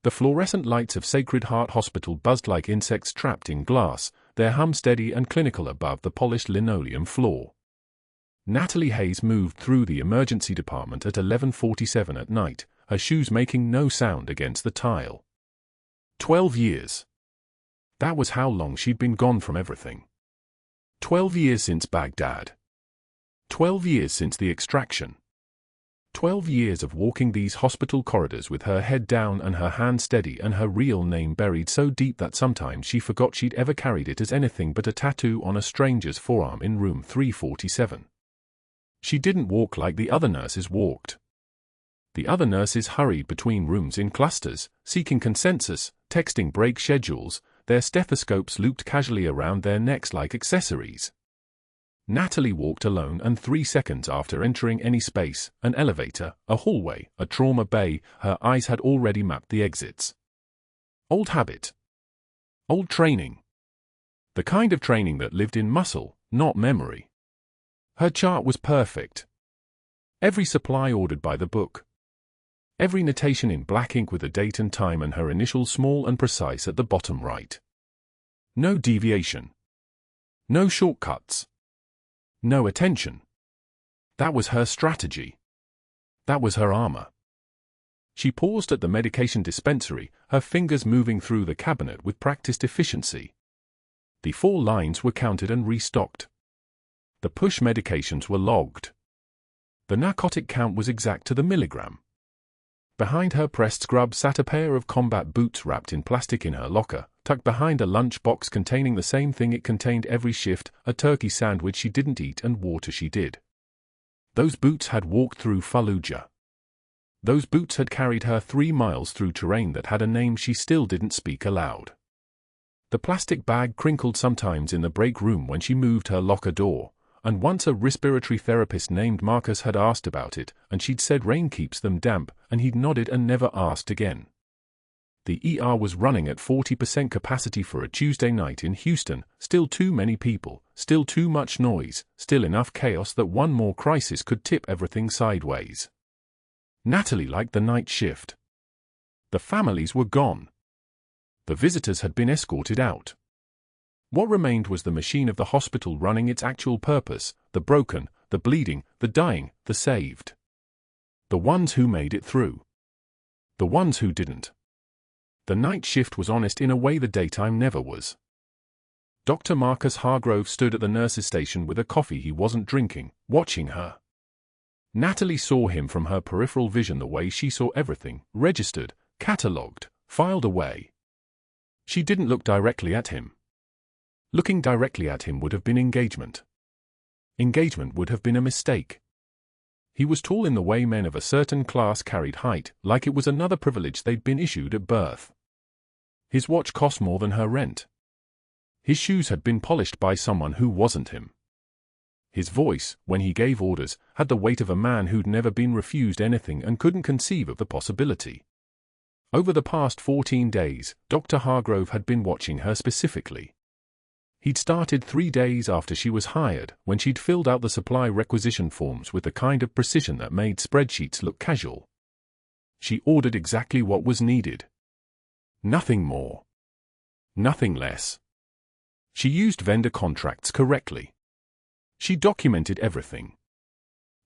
The fluorescent lights of Sacred Heart Hospital buzzed like insects trapped in glass, their hum steady and clinical above the polished linoleum floor. Natalie Hayes moved through the emergency department at 11:47 at night, her shoes making no sound against the tile. 12 years. That was how long she'd been gone from everything. 12 years since Baghdad. 12 years since the extraction. 12 years of walking these hospital corridors with her head down and her hand steady and her real name buried so deep that sometimes she forgot she'd ever carried it as anything but a tattoo on a stranger's forearm in room 347. She didn't walk like the other nurses walked. The other nurses hurried between rooms in clusters, seeking consensus, texting break schedules, their stethoscopes looped casually around their necks like accessories. Natalie walked alone, and 3 seconds after entering any space, an elevator, a hallway, a trauma bay, her eyes had already mapped the exits. Old habit. Old training. The kind of training that lived in muscle, not memory. Her chart was perfect. Every supply ordered by the book. Every notation in black ink with a date and time and her initials small and precise at the bottom right. No deviation. No shortcuts. No attention. That was her strategy. That was her armor. She paused at the medication dispensary, her fingers moving through the cabinet with practiced efficiency. The 4 lines were counted and restocked. The push medications were logged. The narcotic count was exact to the milligram. Behind her pressed scrub sat a pair of combat boots wrapped in plastic in her locker, tucked behind a lunch box containing the same thing it contained every shift, a turkey sandwich she didn't eat and water she did. Those boots had walked through Fallujah. Those boots had carried her 3 miles through terrain that had a name she still didn't speak aloud. The plastic bag crinkled sometimes in the break room when she moved her locker door, and once a respiratory therapist named Marcus had asked about it, and she'd said rain keeps them damp, and he'd nodded and never asked again. The ER was running at 40% capacity for a Tuesday night in Houston, still too many people, still too much noise, still enough chaos that one more crisis could tip everything sideways. Natalie liked the night shift. The families were gone. The visitors had been escorted out. What remained was the machine of the hospital running its actual purpose, the broken, the bleeding, the dying, the saved. The ones who made it through. The ones who didn't. The night shift was honest in a way the daytime never was. Dr. Marcus Hargrove stood at the nurse's station with a coffee he wasn't drinking, watching her. Natalie saw him from her peripheral vision the way she saw everything, registered, catalogued, filed away. She didn't look directly at him. Looking directly at him would have been engagement. Engagement would have been a mistake. He was tall in the way men of a certain class carried height, like it was another privilege they'd been issued at birth. His watch cost more than her rent. His shoes had been polished by someone who wasn't him. His voice, when he gave orders, had the weight of a man who'd never been refused anything and couldn't conceive of the possibility. Over the past 14 days, Dr. Hargrove had been watching her specifically. He'd started 3 days after she was hired, when she'd filled out the supply requisition forms with the kind of precision that made spreadsheets look casual. She ordered exactly what was needed. Nothing more. Nothing less. She used vendor contracts correctly. She documented everything.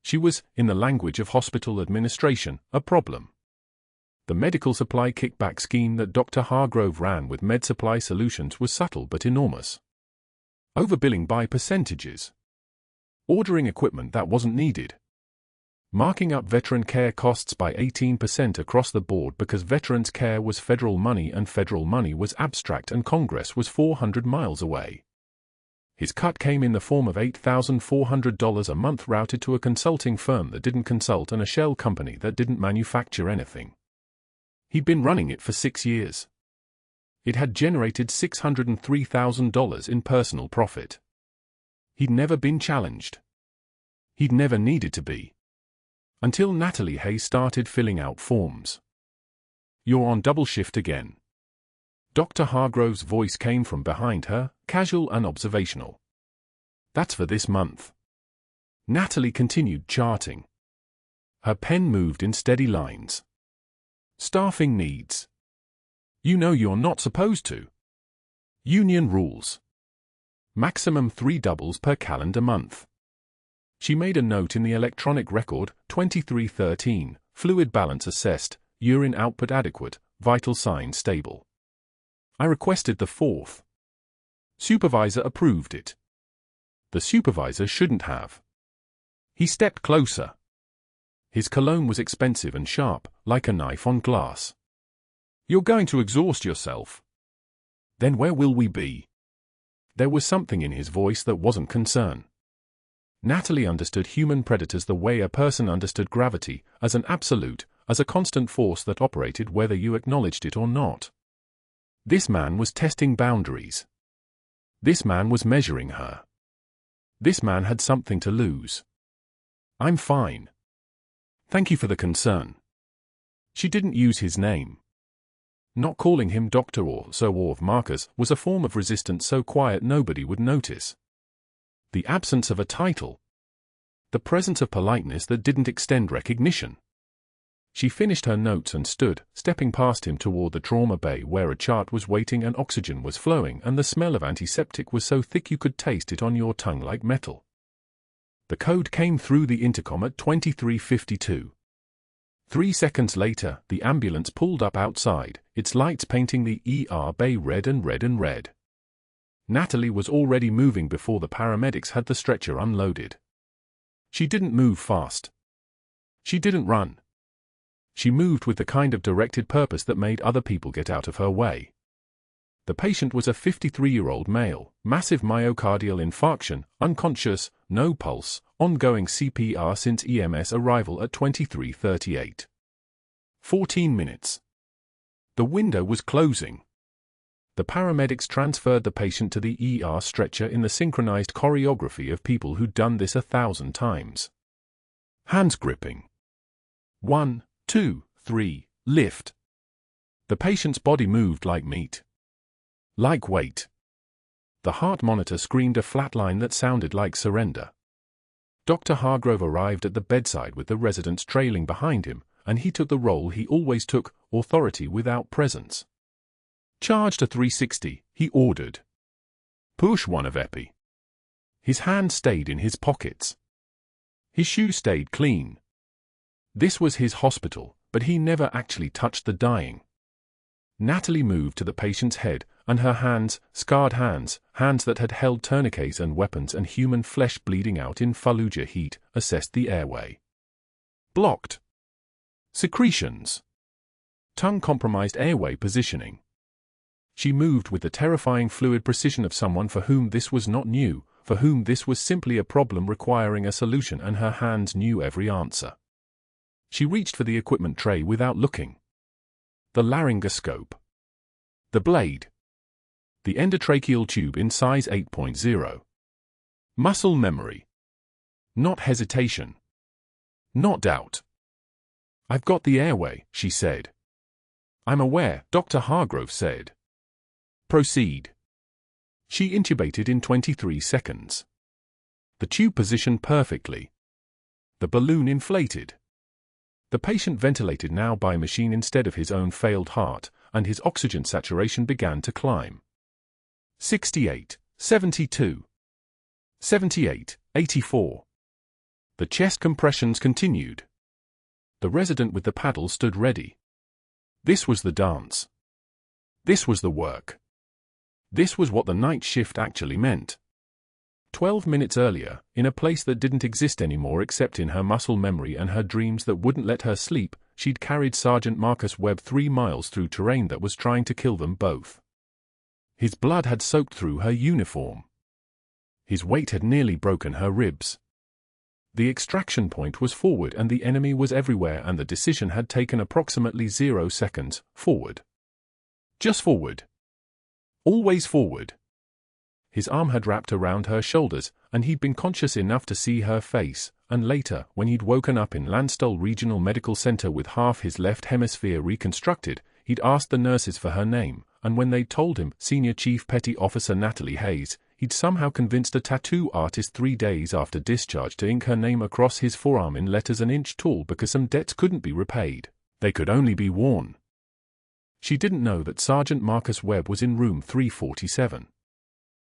She was, in the language of hospital administration, a problem. The medical supply kickback scheme that Dr. Hargrove ran with Med Supply Solutions was subtle but enormous. Overbilling by percentages. Ordering equipment that wasn't needed. Marking up veteran care costs by 18% across the board because veterans' care was federal money and federal money was abstract and Congress was 400 miles away. His cut came in the form of $8,400 a month routed to a consulting firm that didn't consult and a shell company that didn't manufacture anything. He'd been running it for 6 years. It had generated $603,000 in personal profit. He'd never been challenged. He'd never needed to be. Until Natalie Hayes started filling out forms. "You're on double shift again." Dr. Hargrove's voice came from behind her, casual and observational. "That's for this month." Natalie continued charting. Her pen moved in steady lines. "Staffing needs. You know you're not supposed to. Union rules. Maximum 3 doubles per calendar month. She made a note in the electronic record, 2313, fluid balance assessed, urine output adequate, vital signs stable. I requested the 4th. Supervisor approved it. The supervisor shouldn't have. He stepped closer. His cologne was expensive and sharp, like a knife on glass. You're going to exhaust yourself. Then where will we be? There was something in his voice that wasn't concern. Natalie understood human predators the way a person understood gravity, as an absolute, as a constant force that operated whether you acknowledged it or not. This man was testing boundaries. This man was measuring her. This man had something to lose. I'm fine. Thank you for the concern. She didn't use his name. Not calling him doctor or Sir of Marcus was a form of resistance so quiet nobody would notice. The absence of a title. The presence of politeness that didn't extend recognition. She finished her notes and stood, stepping past him toward the trauma bay where a chart was waiting and oxygen was flowing and the smell of antiseptic was so thick you could taste it on your tongue like metal. The code came through the intercom at 23:52. 3 seconds later, the ambulance pulled up outside, its lights painting the ER bay red and red and red. Natalie was already moving before the paramedics had the stretcher unloaded. She didn't move fast. She didn't run. She moved with the kind of directed purpose that made other people get out of her way. The patient was a 53-year-old male, massive myocardial infarction, unconscious, no pulse, ongoing CPR since EMS arrival at 23:38. 14 minutes. The window was closing. The paramedics transferred the patient to the ER stretcher in the synchronized choreography of people who'd done this 1,000 times. Hands gripping. 1, 2, 3, lift. The patient's body moved like meat. Like weight. The heart monitor screamed a flat line that sounded like surrender. Dr. Hargrove arrived at the bedside with the residents trailing behind him, and he took the role he always took, authority without presence. Charge to 360, he ordered. Push one of epi. His hand stayed in his pockets. His shoes stayed clean. This was his hospital, but he never actually touched the dying. Natalie moved to the patient's head, and her hands, scarred hands, hands that had held tourniquets and weapons and human flesh bleeding out in Fallujah heat, assessed the airway. Blocked. Secretions. Tongue-compromised airway positioning. She moved with the terrifying fluid precision of someone for whom this was not new, for whom this was simply a problem requiring a solution, and her hands knew every answer. She reached for the equipment tray without looking. The laryngoscope. The blade. The endotracheal tube in size 8.0. Muscle memory. Not hesitation. Not doubt. I've got the airway, she said. I'm aware, Dr. Hargrove said. Proceed. She intubated in 23 seconds. The tube positioned perfectly. The balloon inflated. The patient ventilated now by machine instead of his own failed heart, and his oxygen saturation began to climb. 68, 72, 78, 84. The chest compressions continued. The resident with the paddle stood ready. This was the dance. This was the work. This was what the night shift actually meant. 12 minutes earlier, in a place that didn't exist anymore except in her muscle memory and her dreams that wouldn't let her sleep, she'd carried Sergeant Marcus Webb 3 miles through terrain that was trying to kill them both. His blood had soaked through her uniform. His weight had nearly broken her ribs. The extraction point was forward and the enemy was everywhere, and the decision had taken approximately 0 seconds, forward. Just forward. Always forward. His arm had wrapped around her shoulders, and he'd been conscious enough to see her face, and later, when he'd woken up in Landstuhl Regional Medical Center with half his left hemisphere reconstructed, he'd asked the nurses for her name, and when they'd told him, Senior Chief Petty Officer Natalie Hayes, he'd somehow convinced a tattoo artist 3 days after discharge to ink her name across his forearm in letters an inch tall because some debts couldn't be repaid. They could only be worn. She didn't know that Sergeant Marcus Webb was in room 347.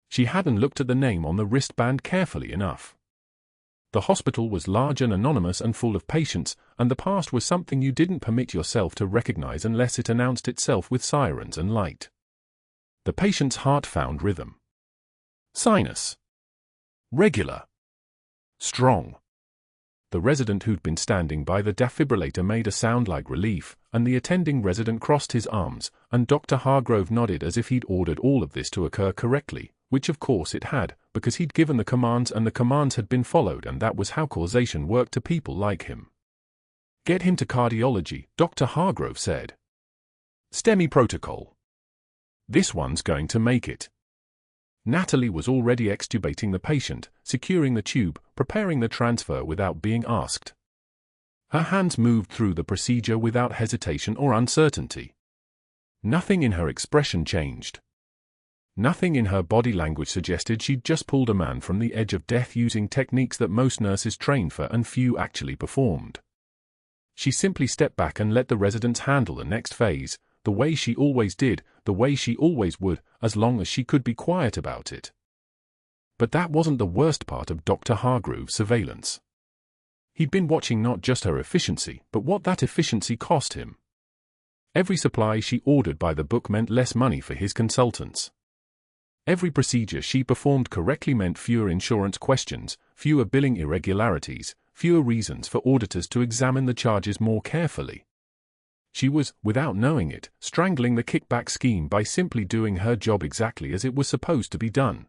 She hadn't looked at the name on the wristband carefully enough. The hospital was large and anonymous and full of patients, and the past was something you didn't permit yourself to recognize unless it announced itself with sirens and light. The patient's heart found rhythm. Sinus. Regular. Strong. The resident who'd been standing by the defibrillator made a sound like relief, and the attending resident crossed his arms, and Dr. Hargrove nodded as if he'd ordered all of this to occur correctly, which of course it had, because he'd given the commands and the commands had been followed, and that was how causation worked to people like him. "Get him to cardiology," Dr. Hargrove said. "STEMI protocol. This one's going to make it." Natalie was already extubating the patient, securing the tube, preparing the transfer without being asked. Her hands moved through the procedure without hesitation or uncertainty. Nothing in her expression changed. Nothing in her body language suggested she'd just pulled a man from the edge of death using techniques that most nurses train for and few actually performed. She simply stepped back and let the residents handle the next phase, the way she always did, the way she always would, as long as she could be quiet about it. But that wasn't the worst part of Dr. Hargrove's surveillance. He'd been watching not just her efficiency, but what that efficiency cost him. Every supply she ordered by the book meant less money for his consultants. Every procedure she performed correctly meant fewer insurance questions, fewer billing irregularities, fewer reasons for auditors to examine the charges more carefully. She was, without knowing it, strangling the kickback scheme by simply doing her job exactly as it was supposed to be done.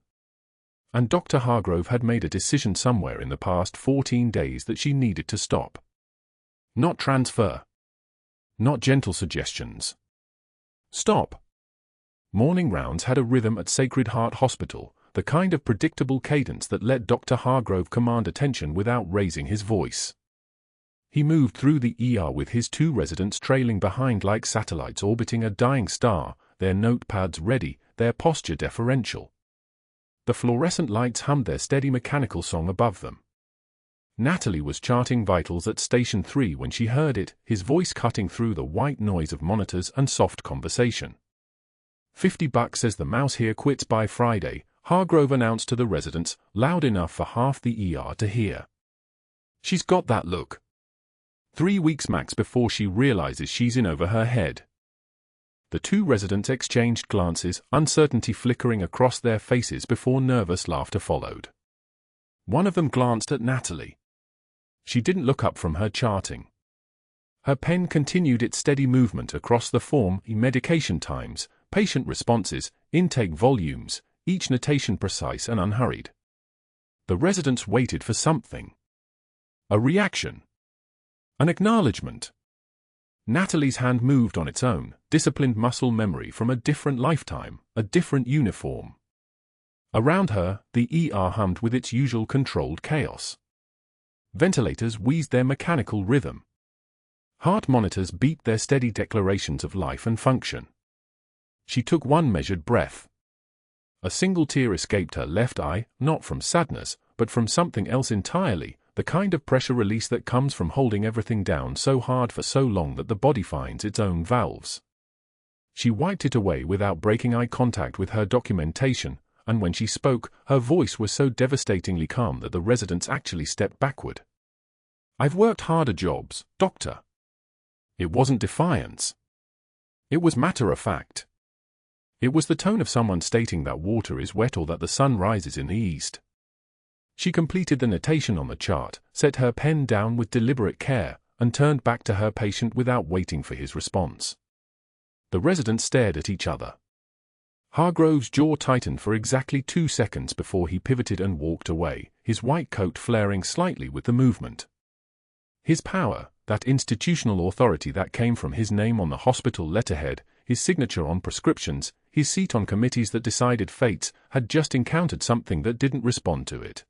And Dr. Hargrove had made a decision somewhere in the past 14 days that she needed to stop. Not transfer. Not gentle suggestions. Stop. Morning rounds had a rhythm at Sacred Heart Hospital, the kind of predictable cadence that let Dr. Hargrove command attention without raising his voice. He moved through the ER with his two residents trailing behind like satellites orbiting a dying star, their notepads ready, their posture deferential. The fluorescent lights hummed their steady mechanical song above them. Natalie was charting vitals at Station 3 when she heard it, his voice cutting through the white noise of monitors and soft conversation. $50 says the mouse here quits by Friday, Hargrove announced to the residents, loud enough for half the ER to hear. She's got that look. 3 weeks max before she realizes she's in over her head. The two residents exchanged glances, uncertainty flickering across their faces before nervous laughter followed. One of them glanced at Natalie. She didn't look up from her charting. Her pen continued its steady movement across the form, medication times, patient responses, intake volumes, each notation precise and unhurried. The residents waited for something. A reaction. An acknowledgement. Natalie's hand moved on its own, disciplined muscle memory from a different lifetime, a different uniform. Around her, the ER hummed with its usual controlled chaos. Ventilators wheezed their mechanical rhythm. Heart monitors beat their steady declarations of life and function. She took one measured breath. A single tear escaped her left eye, not from sadness, but from something else entirely, the kind of pressure release that comes from holding everything down so hard for so long that the body finds its own valves. She wiped it away without breaking eye contact with her documentation, and when she spoke, her voice was so devastatingly calm that the residents actually stepped backward. "I've worked harder jobs, doctor." It wasn't defiance. It was matter of fact. It was the tone of someone stating that water is wet or that the sun rises in the east. She completed the notation on the chart, set her pen down with deliberate care, and turned back to her patient without waiting for his response. The residents stared at each other. Hargrove's jaw tightened for exactly 2 seconds before he pivoted and walked away, his white coat flaring slightly with the movement. His power, that institutional authority that came from his name on the hospital letterhead, his signature on prescriptions, his seat on committees that decided fates, had just encountered something that didn't respond to it.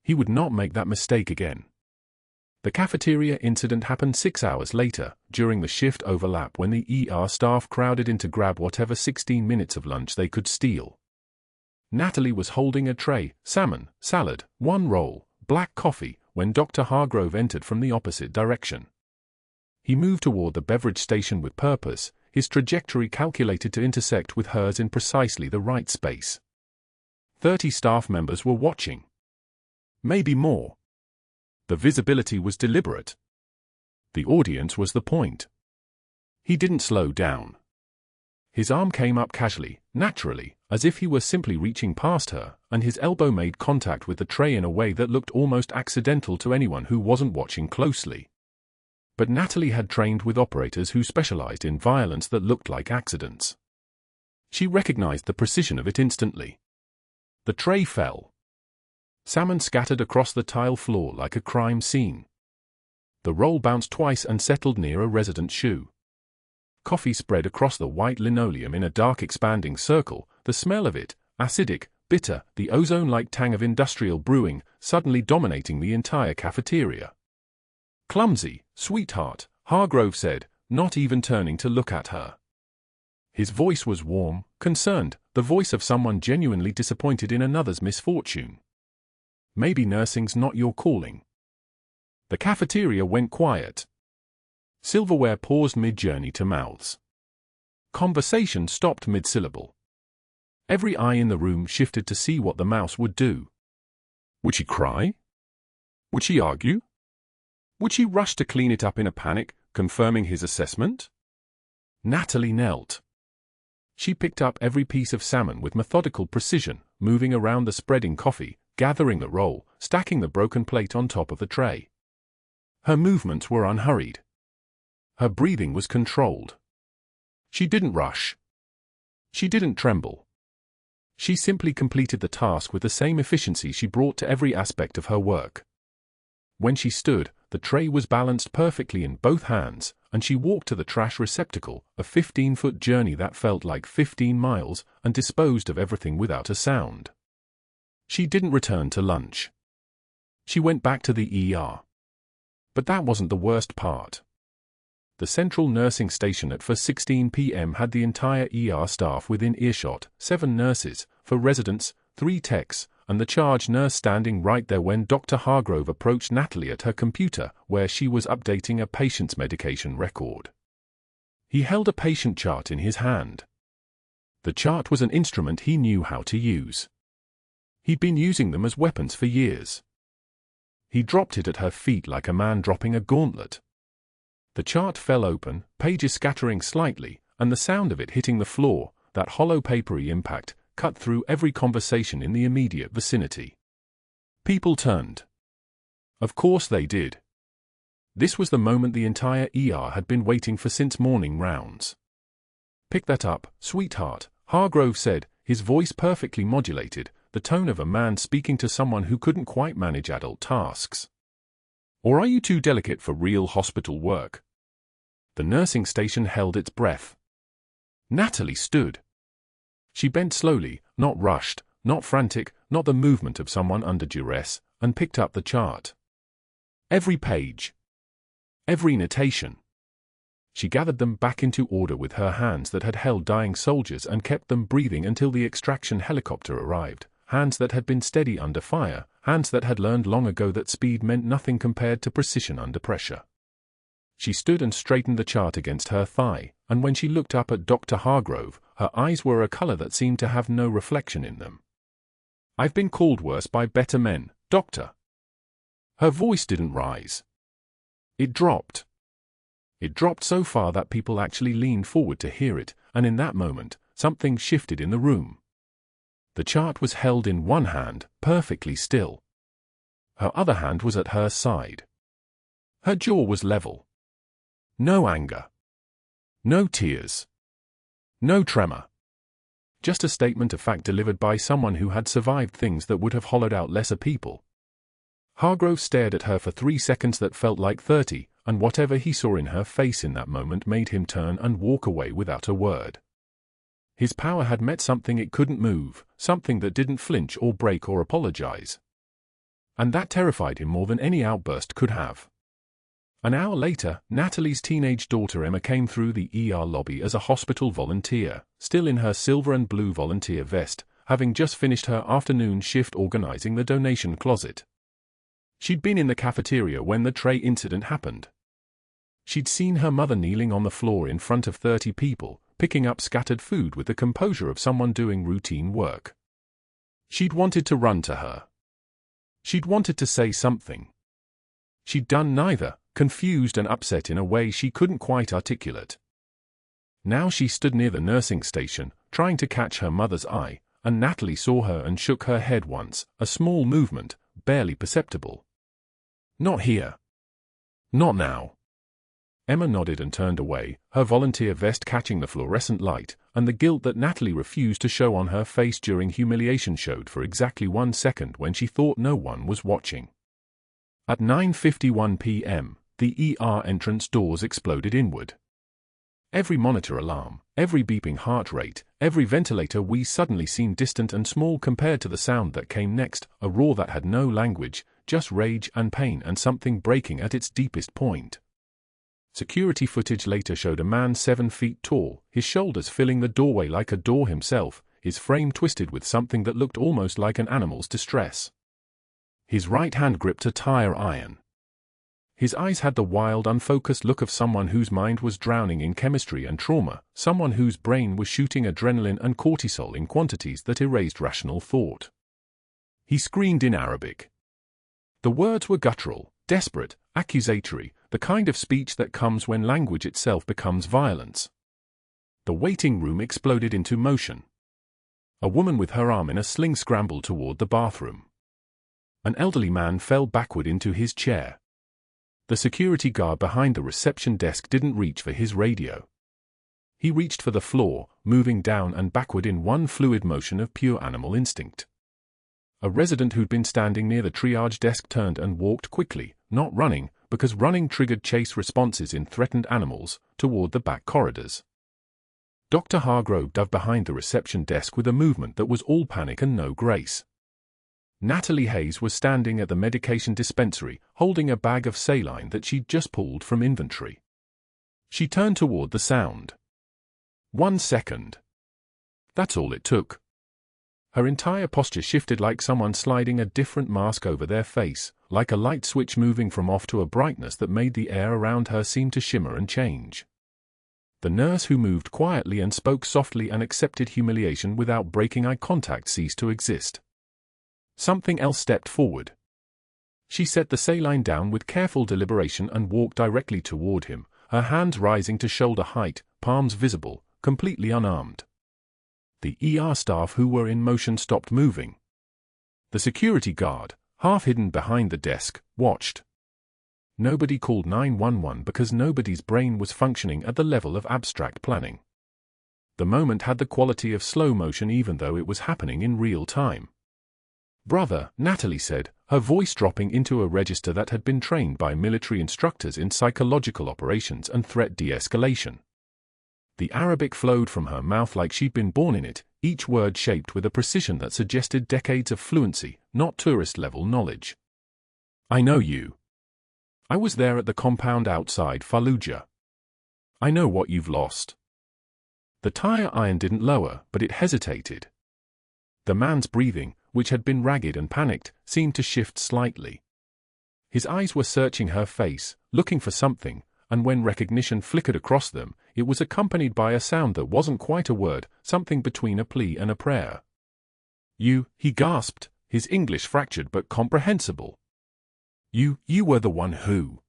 He would not make that mistake again. The cafeteria incident happened 6 hours later, during the shift overlap when the ER staff crowded in to grab whatever 16 minutes of lunch they could steal. Natalie was holding a tray, salmon, salad, one roll, black coffee, when Dr. Hargrove entered from the opposite direction. He moved toward the beverage station with purpose, his trajectory calculated to intersect with hers in precisely the right space. 30 staff members were watching. Maybe more. The visibility was deliberate. The audience was the point. He didn't slow down. His arm came up casually, naturally, as if he were simply reaching past her, and his elbow made contact with the tray in a way that looked almost accidental to anyone who wasn't watching closely. But Natalie had trained with operators who specialized in violence that looked like accidents. She recognized the precision of it instantly. The tray fell. Salmon scattered across the tile floor like a crime scene. The roll bounced twice and settled near a resident's shoe. Coffee spread across the white linoleum in a dark expanding circle, the smell of it, acidic, bitter, the ozone-like tang of industrial brewing, suddenly dominating the entire cafeteria. "Clumsy, sweetheart," Hargrove said, not even turning to look at her. His voice was warm, concerned, the voice of someone genuinely disappointed in another's misfortune. "Maybe nursing's not your calling." The cafeteria went quiet. Silverware paused mid-journey to mouths. Conversation stopped mid-syllable. Every eye in the room shifted to see what the mouse would do. Would she cry? Would she argue? Would she rush to clean it up in a panic, confirming his assessment? Natalie knelt. She picked up every piece of salmon with methodical precision, moving around the spreading coffee, gathering the roll, stacking the broken plate on top of the tray. Her movements were unhurried. Her breathing was controlled. She didn't rush. She didn't tremble. She simply completed the task with the same efficiency she brought to every aspect of her work. When she stood, the tray was balanced perfectly in both hands, and she walked to the trash receptacle, a 15-foot journey that felt like 15 miles, and disposed of everything without a sound. She didn't return to lunch. She went back to the ER. But that wasn't the worst part. The central nursing station at 4:16 p.m. had the entire ER staff within earshot, 7 nurses, 4 residents, 3 techs, and the charge nurse standing right there when Dr. Hargrove approached Natalie at her computer, where she was updating a patient's medication record. He held a patient chart in his hand. The chart was an instrument he knew how to use. He'd been using them as weapons for years. He dropped it at her feet like a man dropping a gauntlet. The chart fell open, pages scattering slightly, and the sound of it hitting the floor, that hollow papery impact, cut through every conversation in the immediate vicinity. People turned. Of course they did. This was the moment the entire ER had been waiting for since morning rounds. "Pick that up, sweetheart," Hargrove said, his voice perfectly modulated, the tone of a man speaking to someone who couldn't quite manage adult tasks. "Or are you too delicate for real hospital work?" The nursing station held its breath. Natalie stood. She bent slowly, not rushed, not frantic, not the movement of someone under duress, and picked up the chart. Every page. Every notation. She gathered them back into order with her hands that had held dying soldiers and kept them breathing until the extraction helicopter arrived, hands that had been steady under fire, hands that had learned long ago that speed meant nothing compared to precision under pressure. She stood and straightened the chart against her thigh, and when she looked up at Dr. Hargrove, her eyes were a color that seemed to have no reflection in them. "I've been called worse by better men, Doctor." Her voice didn't rise. It dropped. It dropped so far that people actually leaned forward to hear it, and in that moment, something shifted in the room. The chart was held in one hand, perfectly still. Her other hand was at her side. Her jaw was level. No anger. No tears. No tremor. Just a statement of fact delivered by someone who had survived things that would have hollowed out lesser people. Hargrove stared at her for 3 seconds that felt like 30, and whatever he saw in her face in that moment made him turn and walk away without a word. His power had met something it couldn't move, something that didn't flinch or break or apologize. And that terrified him more than any outburst could have. An hour later, Natalie's teenage daughter Emma came through the ER lobby as a hospital volunteer, still in her silver and blue volunteer vest, having just finished her afternoon shift organizing the donation closet. She'd been in the cafeteria when the tray incident happened. She'd seen her mother kneeling on the floor in front of 30 people, picking up scattered food with the composure of someone doing routine work. She'd wanted to run to her. She'd wanted to say something. She'd done neither, confused and upset in a way she couldn't quite articulate. Now she stood near the nursing station, trying to catch her mother's eye, and Natalie saw her and shook her head once, a small movement, barely perceptible. "Not here. Not now." Emma nodded and turned away, her volunteer vest catching the fluorescent light, and the guilt that Natalie refused to show on her face during humiliation showed for exactly 1 second when she thought no one was watching. At 9:51 p.m., the ER entrance doors exploded inward. Every monitor alarm, every beeping heart rate, every ventilator wheeze suddenly seemed distant and small compared to the sound that came next, a roar that had no language, just rage and pain and something breaking at its deepest point. Security footage later showed a man 7 feet tall, his shoulders filling the doorway like a door himself, his frame twisted with something that looked almost like an animal's distress. His right hand gripped a tire iron. His eyes had the wild, unfocused look of someone whose mind was drowning in chemistry and trauma, someone whose brain was shooting adrenaline and cortisol in quantities that erased rational thought. He screamed in Arabic. The words were guttural, desperate, accusatory, the kind of speech that comes when language itself becomes violence. The waiting room exploded into motion. A woman with her arm in a sling scrambled toward the bathroom. An elderly man fell backward into his chair. The security guard behind the reception desk didn't reach for his radio. He reached for the floor, moving down and backward in one fluid motion of pure animal instinct. A resident who'd been standing near the triage desk turned and walked quickly, not running, because running triggered chase responses in threatened animals, toward the back corridors. Dr. Hargrove dove behind the reception desk with a movement that was all panic and no grace. Natalie Hayes was standing at the medication dispensary, holding a bag of saline that she'd just pulled from inventory. She turned toward the sound. 1 second. That's all it took. Her entire posture shifted like someone sliding a different mask over their face, like a light switch moving from off to a brightness that made the air around her seem to shimmer and change. The nurse who moved quietly and spoke softly and accepted humiliation without breaking eye contact ceased to exist. Something else stepped forward. She set the saline down with careful deliberation and walked directly toward him, her hands rising to shoulder height, palms visible, completely unarmed. The ER staff who were in motion stopped moving. The security guard, half hidden behind the desk, watched. Nobody called 911 because nobody's brain was functioning at the level of abstract planning. The moment had the quality of slow motion even though it was happening in real time. "Brother," Natalie said, her voice dropping into a register that had been trained by military instructors in psychological operations and threat de-escalation. The Arabic flowed from her mouth like she'd been born in it, each word shaped with a precision that suggested decades of fluency, not tourist-level knowledge. "I know you. I was there at the compound outside Fallujah. I know what you've lost." The tire iron didn't lower, but it hesitated. The man's breathing, which had been ragged and panicked, seemed to shift slightly. His eyes were searching her face, looking for something, and when recognition flickered across them, it was accompanied by a sound that wasn't quite a word, something between a plea and a prayer. "You," he gasped, his English fractured but comprehensible. You were the one who..."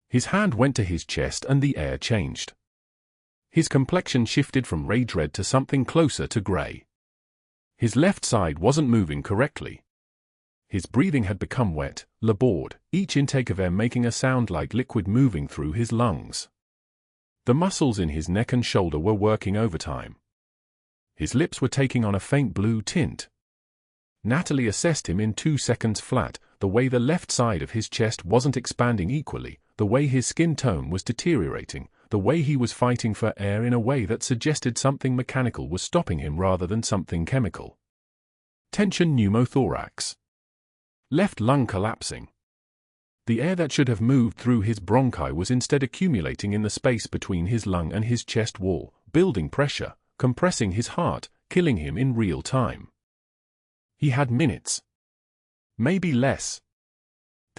His hand went to his chest and the air changed. His complexion shifted from rage red to something closer to grey. His left side wasn't moving correctly. His breathing had become wet, labored, each intake of air making a sound like liquid moving through his lungs. The muscles in his neck and shoulder were working overtime. His lips were taking on a faint blue tint. Natalie assessed him in 2 seconds flat, the way the left side of his chest wasn't expanding equally, the way his skin tone was deteriorating, the way he was fighting for air in a way that suggested something mechanical was stopping him rather than something chemical. Tension pneumothorax. Left lung collapsing. The air that should have moved through his bronchi was instead accumulating in the space between his lung and his chest wall, building pressure, compressing his heart, killing him in real time. He had minutes. Maybe less.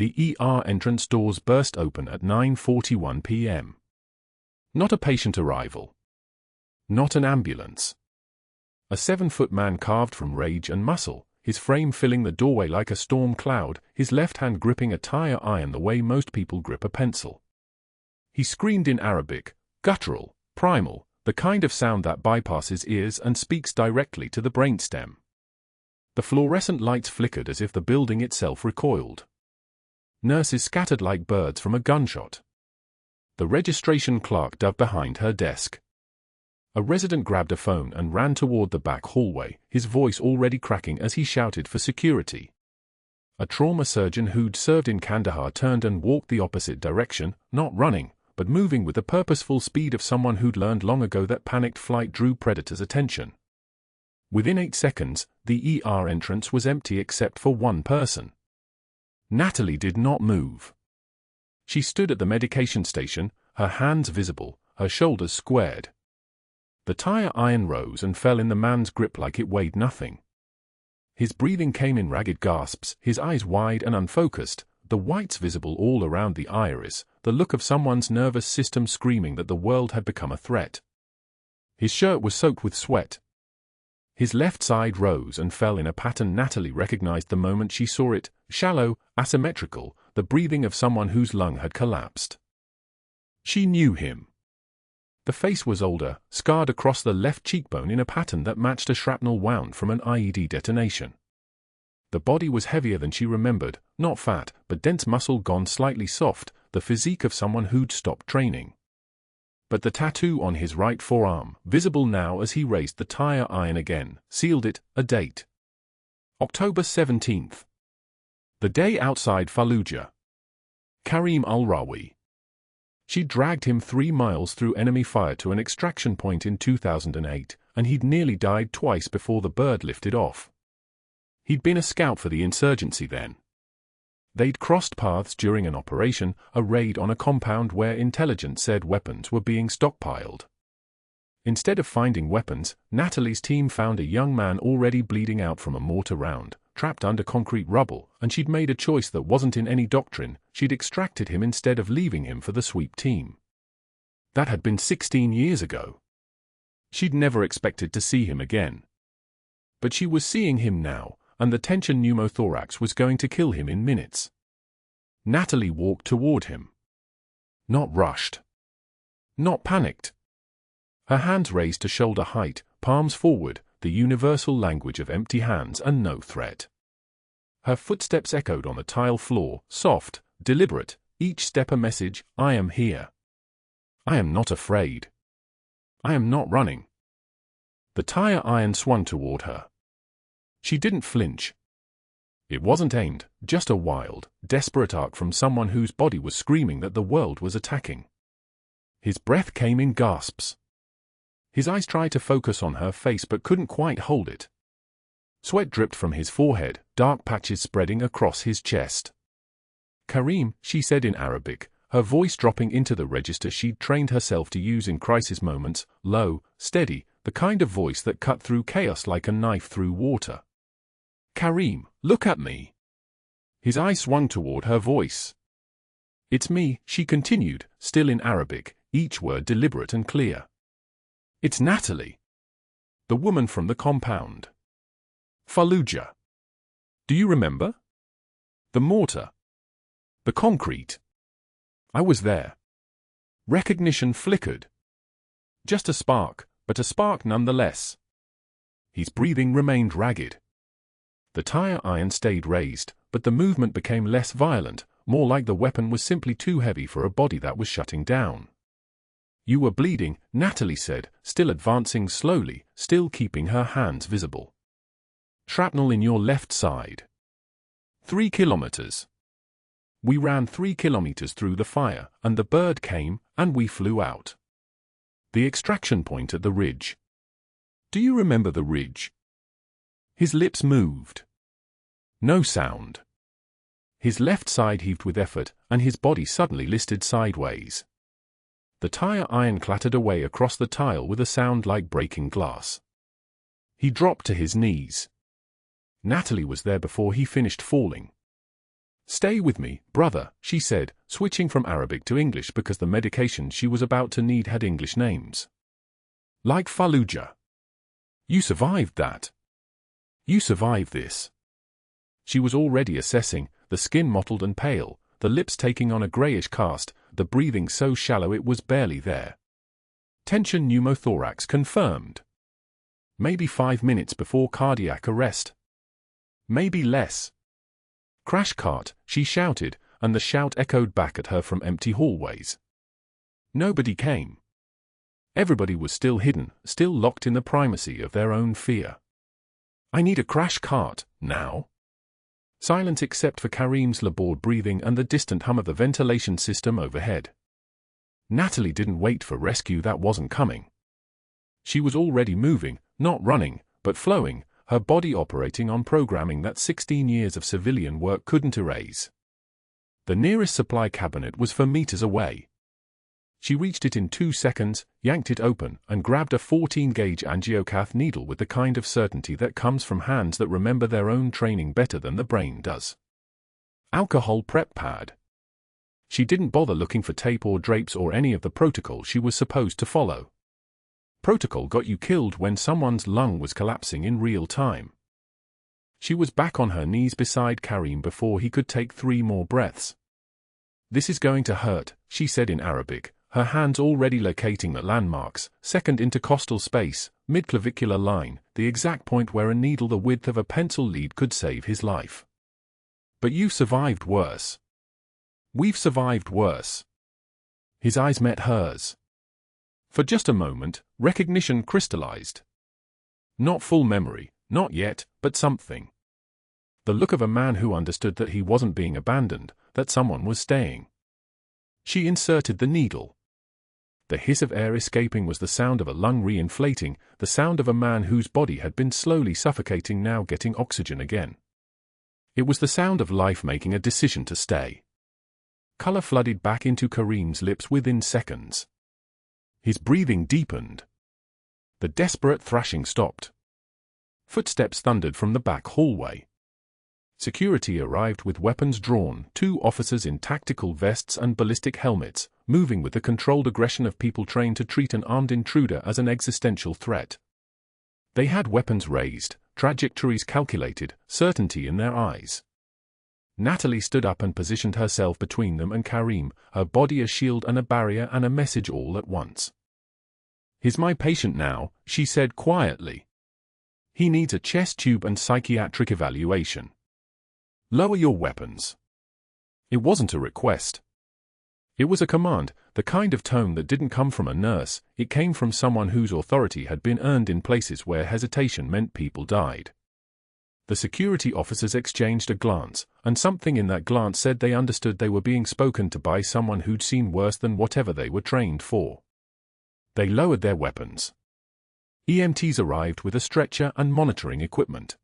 The ER entrance doors burst open at 9:41 p.m. Not a patient arrival. Not an ambulance. A 7-foot man carved from rage and muscle, his frame filling the doorway like a storm cloud, his left hand gripping a tire iron the way most people grip a pencil. He screamed in Arabic, guttural, primal, the kind of sound that bypasses ears and speaks directly to the brainstem. The fluorescent lights flickered as if the building itself recoiled. Nurses scattered like birds from a gunshot. The registration clerk dove behind her desk. A resident grabbed a phone and ran toward the back hallway, his voice already cracking as he shouted for security. A trauma surgeon who'd served in Kandahar turned and walked the opposite direction, not running, but moving with the purposeful speed of someone who'd learned long ago that panicked flight drew predators' attention. Within 8 seconds, the ER entrance was empty except for one person. Natalie did not move. She stood at the medication station, her hands visible, her shoulders squared. The tire iron rose and fell in the man's grip like it weighed nothing. His breathing came in ragged gasps, his eyes wide and unfocused, the whites visible all around the iris, the look of someone's nervous system screaming that the world had become a threat. His shirt was soaked with sweat. His left side rose and fell in a pattern Natalie recognized the moment she saw it, shallow, asymmetrical, the breathing of someone whose lung had collapsed. She knew him. The face was older, scarred across the left cheekbone in a pattern that matched a shrapnel wound from an IED detonation. The body was heavier than she remembered, not fat, but dense muscle gone slightly soft, the physique of someone who'd stopped training. But the tattoo on his right forearm, visible now as he raised the tire iron again, sealed it, a date. October 17th. The day outside Fallujah. Karim al-Rawi. She dragged him 3 miles through enemy fire to an extraction point in 2008, and he'd nearly died twice before the bird lifted off. He'd been a scout for the insurgency then. They'd crossed paths during an operation, a raid on a compound where intelligence said weapons were being stockpiled. Instead of finding weapons, Natalie's team found a young man already bleeding out from a mortar round, trapped under concrete rubble, and she'd made a choice that wasn't in any doctrine. She'd extracted him instead of leaving him for the sweep team. That had been 16 years ago. She'd never expected to see him again. But she was seeing him now, and the tension pneumothorax was going to kill him in minutes. Natalie walked toward him. Not rushed. Not panicked. Her hands raised to shoulder height, palms forward, the universal language of empty hands and no threat. Her footsteps echoed on the tile floor, soft, deliberate, each step a message, I am here. I am not afraid. I am not running. The tire iron swung toward her. She didn't flinch. It wasn't aimed, just a wild, desperate arc from someone whose body was screaming that the world was attacking. His breath came in gasps. His eyes tried to focus on her face but couldn't quite hold it. Sweat dripped from his forehead, dark patches spreading across his chest. Karim, she said in Arabic, her voice dropping into the register she'd trained herself to use in crisis moments, low, steady, the kind of voice that cut through chaos like a knife through water. Karim, look at me. His eyes swung toward her voice. It's me, she continued, still in Arabic, each word deliberate and clear. It's Natalie. The woman from the compound. Fallujah. Do you remember? The mortar. The concrete. I was there. Recognition flickered. Just a spark, but a spark nonetheless. His breathing remained ragged. The tire iron stayed raised, but the movement became less violent, more like the weapon was simply too heavy for a body that was shutting down. You were bleeding, Natalie said, still advancing slowly, still keeping her hands visible. Shrapnel in your left side. 3 kilometers. We ran 3 kilometers through the fire, and the bird came, and we flew out. The extraction point at the ridge. Do you remember the ridge? His lips moved. No sound. His left side heaved with effort, and his body suddenly listed sideways. The tire iron clattered away across the tile with a sound like breaking glass. He dropped to his knees. Natalie was there before he finished falling. "Stay with me, brother," she said, switching from Arabic to English because the medication she was about to need had English names. Like Fallujah. "You survived that. You survived this." She was already assessing, the skin mottled and pale, the lips taking on a greyish cast, the breathing so shallow it was barely there. Tension pneumothorax confirmed. Maybe 5 minutes before cardiac arrest. Maybe less. "Crash cart," she shouted, and the shout echoed back at her from empty hallways. Nobody came. Everybody was still hidden, still locked in the primacy of their own fear. "I need a crash cart, now." Silence except for Kareem's labored breathing and the distant hum of the ventilation system overhead. Natalie didn't wait for rescue that wasn't coming. She was already moving, not running, but flowing, her body operating on programming that 16 years of civilian work couldn't erase. The nearest supply cabinet was for meters away. She reached it in 2 seconds, yanked it open, and grabbed a 14-gauge angiocath needle with the kind of certainty that comes from hands that remember their own training better than the brain does. Alcohol prep pad. She didn't bother looking for tape or drapes or any of the protocol she was supposed to follow. Protocol got you killed when someone's lung was collapsing in real time. She was back on her knees beside Kareem before he could take 3 more breaths. "This is going to hurt," she said in Arabic, her hands already locating the landmarks, second intercostal space, mid-clavicular line, the exact point where a needle the width of a pencil lead could save his life. "But you've survived worse. We've survived worse." His eyes met hers. For just a moment, recognition crystallized. Not full memory, not yet, but something. The look of a man who understood that he wasn't being abandoned, that someone was staying. She inserted the needle. The hiss of air escaping was the sound of a lung re-inflating, the sound of a man whose body had been slowly suffocating now getting oxygen again. It was the sound of life making a decision to stay. Color flooded back into Kareem's lips within seconds. His breathing deepened. The desperate thrashing stopped. Footsteps thundered from the back hallway. Security arrived with weapons drawn, 2 officers in tactical vests and ballistic helmets, moving with the controlled aggression of people trained to treat an armed intruder as an existential threat. They had weapons raised, trajectories calculated, certainty in their eyes. Natalie stood up and positioned herself between them and Kareem, her body a shield and a barrier and a message all at once. "He's my patient now," she said quietly. "He needs a chest tube and psychiatric evaluation. Lower your weapons." It wasn't a request. It was a command, the kind of tone that didn't come from a nurse, it came from someone whose authority had been earned in places where hesitation meant people died. The security officers exchanged a glance, and something in that glance said they understood they were being spoken to by someone who'd seen worse than whatever they were trained for. They lowered their weapons. EMTs arrived with a stretcher and monitoring equipment.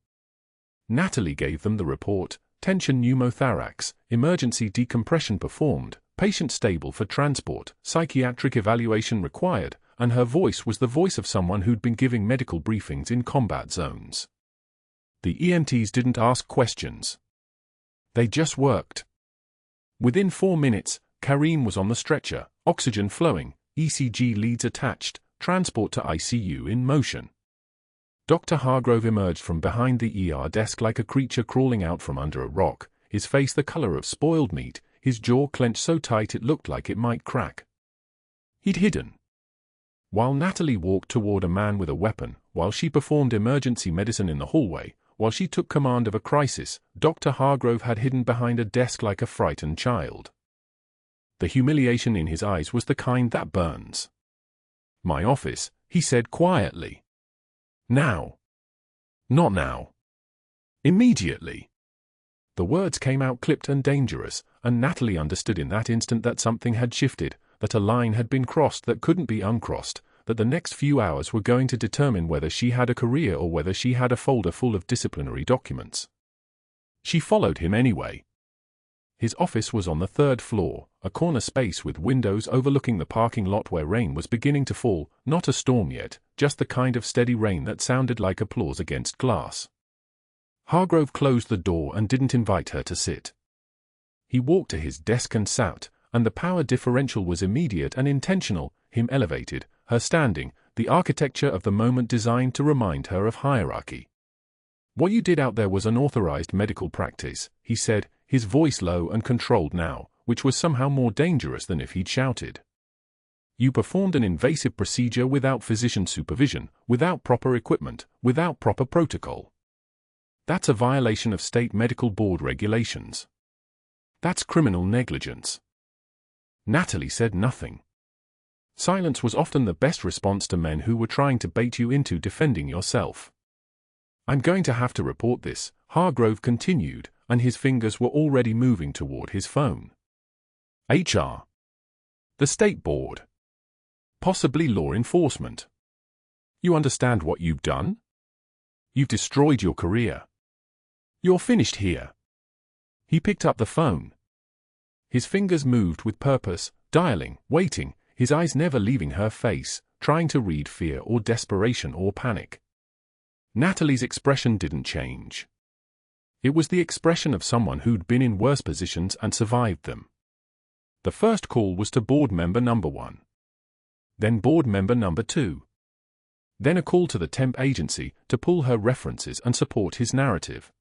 Natalie gave them the report: tension pneumothorax, emergency decompression performed, patient stable for transport, psychiatric evaluation required, and her voice was the voice of someone who'd been giving medical briefings in combat zones. The EMTs didn't ask questions. They just worked. Within 4 minutes, Kareem was on the stretcher, oxygen flowing, ECG leads attached, transport to ICU in motion. Dr. Hargrove emerged from behind the ER desk like a creature crawling out from under a rock, his face the color of spoiled meat, his jaw clenched so tight it looked like it might crack. He'd hidden. While Natalie walked toward a man with a weapon, while she performed emergency medicine in the hallway, while she took command of a crisis, Dr. Hargrove had hidden behind a desk like a frightened child. The humiliation in his eyes was the kind that burns. "My office," he said quietly. "Now." "Not now." "Immediately." The words came out clipped and dangerous, and Natalie understood in that instant that something had shifted, that a line had been crossed that couldn't be uncrossed, that the next few hours were going to determine whether she had a career or whether she had a folder full of disciplinary documents. She followed him anyway. His office was on the 3rd floor, a corner space with windows overlooking the parking lot where rain was beginning to fall, not a storm yet, just the kind of steady rain that sounded like applause against glass. Hargrove closed the door and didn't invite her to sit. He walked to his desk and sat, and the power differential was immediate and intentional, him elevated, her standing, the architecture of the moment designed to remind her of hierarchy. "What you did out there was unauthorized medical practice," he said, his voice low and controlled now, which was somehow more dangerous than if he'd shouted. "You performed an invasive procedure without physician supervision, without proper equipment, without proper protocol. That's a violation of state medical board regulations. That's criminal negligence." Natalie said nothing. Silence was often the best response to men who were trying to bait you into defending yourself. "I'm going to have to report this," Hargrove continued, and his fingers were already moving toward his phone. "HR. The State Board. Possibly law enforcement. You understand what you've done? You've destroyed your career. You're finished here." He picked up the phone. His fingers moved with purpose, dialing, waiting, his eyes never leaving her face, trying to read fear or desperation or panic. Natalie's expression didn't change. It was the expression of someone who'd been in worse positions and survived them. The first call was to board member number 1. Then board member number 2. Then a call to the temp agency to pull her references and support his narrative.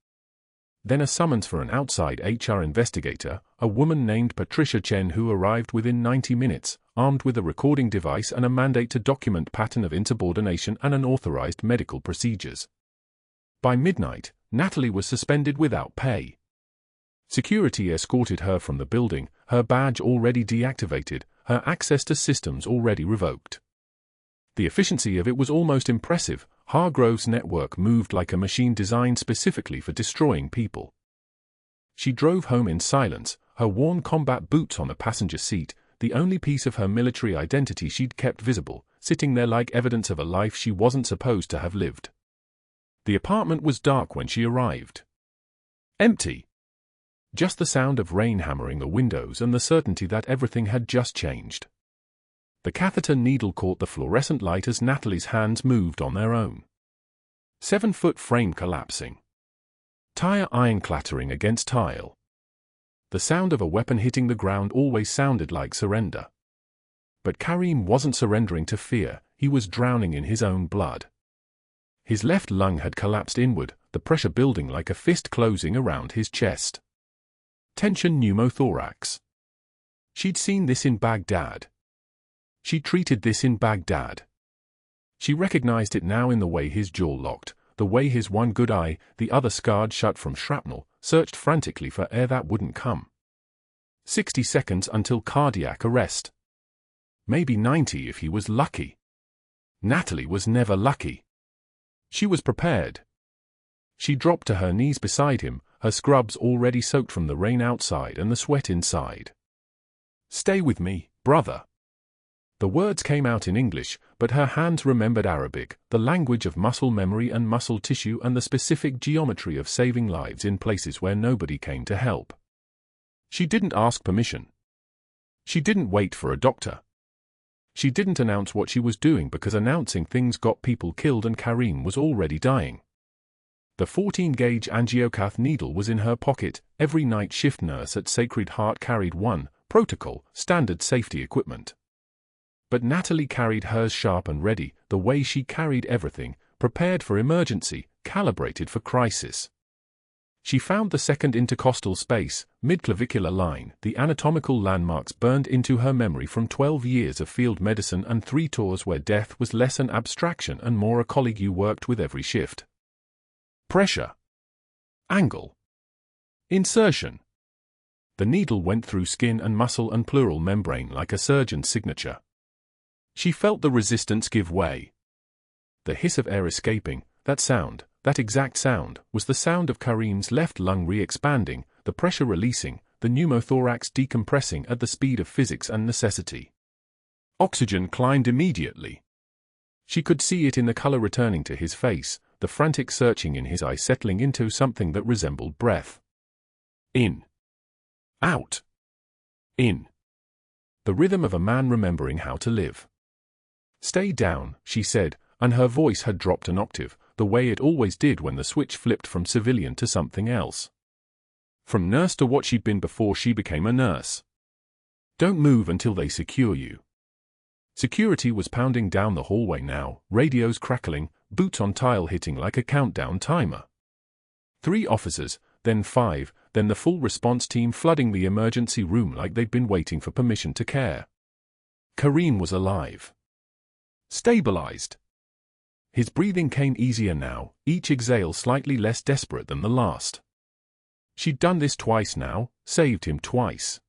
Then a summons for an outside HR investigator, a woman named Patricia Chen who arrived within 90 minutes, armed with a recording device and a mandate to document pattern of insubordination and unauthorized medical procedures. By midnight, Natalie was suspended without pay. Security escorted her from the building, her badge already deactivated, her access to systems already revoked. The efficiency of it was almost impressive. Hargrove's network moved like a machine designed specifically for destroying people. She drove home in silence, her worn combat boots on the passenger seat, the only piece of her military identity she'd kept visible, sitting there like evidence of a life she wasn't supposed to have lived. The apartment was dark when she arrived. Empty. Just the sound of rain hammering the windows and the certainty that everything had just changed. The catheter needle caught the fluorescent light as Natalie's hands moved on their own. 7-foot frame collapsing. Tire iron clattering against tile. The sound of a weapon hitting the ground always sounded like surrender. But Karim wasn't surrendering to fear, he was drowning in his own blood. His left lung had collapsed inward, the pressure building like a fist closing around his chest. Tension pneumothorax. She'd seen this in Baghdad. She treated this in Baghdad. She recognized it now in the way his jaw locked, the way his one good eye, the other scarred shut from shrapnel, searched frantically for air that wouldn't come. 60 seconds until cardiac arrest. Maybe 90 if he was lucky. Natalie was never lucky. She was prepared. She dropped to her knees beside him, her scrubs already soaked from the rain outside and the sweat inside. "Stay with me, brother." The words came out in English, but her hands remembered Arabic, the language of muscle memory and muscle tissue and the specific geometry of saving lives in places where nobody came to help. She didn't ask permission. She didn't wait for a doctor. She didn't announce what she was doing because announcing things got people killed and Karim was already dying. The 14-gauge angiocath needle was in her pocket. Every night shift nurse at Sacred Heart carried one, protocol, standard safety equipment. But Natalie carried hers sharp and ready, the way she carried everything, prepared for emergency, calibrated for crisis. She found the second intercostal space, mid-clavicular line, the anatomical landmarks burned into her memory from 12 years of field medicine and 3 tours where death was less an abstraction and more a colleague you worked with every shift. Pressure. Angle. Insertion. The needle went through skin and muscle and pleural membrane like a surgeon's signature. She felt the resistance give way. The hiss of air escaping, that sound, that exact sound, was the sound of Karim's left lung re-expanding, the pressure releasing, the pneumothorax decompressing at the speed of physics and necessity. Oxygen climbed immediately. She could see it in the color returning to his face, the frantic searching in his eyes settling into something that resembled breath. In. Out. In. The rhythm of a man remembering how to live. "Stay down," she said, and her voice had dropped an octave, the way it always did when the switch flipped from civilian to something else. From nurse to what she'd been before she became a nurse. Don't move until they secure you. Security was pounding down the hallway now, radios crackling, boots on tile hitting like a countdown timer. 3 officers, then 5, then the full response team flooding the emergency room like they'd been waiting for permission to care. Kareem was alive. Stabilized. His breathing came easier now, each exhale slightly less desperate than the last. She'd done this twice now, saved him twice.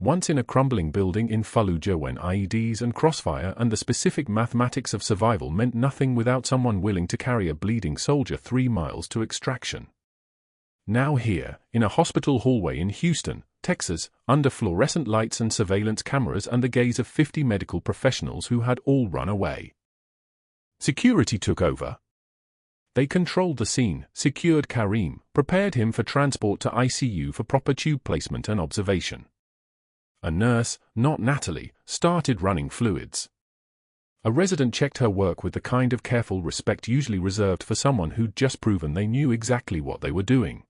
Once in a crumbling building in Fallujah when IEDs and crossfire and the specific mathematics of survival meant nothing without someone willing to carry a bleeding soldier 3 miles to extraction. Now here, in a hospital hallway in Houston, Texas, under fluorescent lights and surveillance cameras and the gaze of 50 medical professionals who had all run away. Security took over. They controlled the scene, secured Kareem, prepared him for transport to ICU for proper tube placement and observation. A nurse, not Natalie, started running fluids. A resident checked her work with the kind of careful respect usually reserved for someone who'd just proven they knew exactly what they were doing.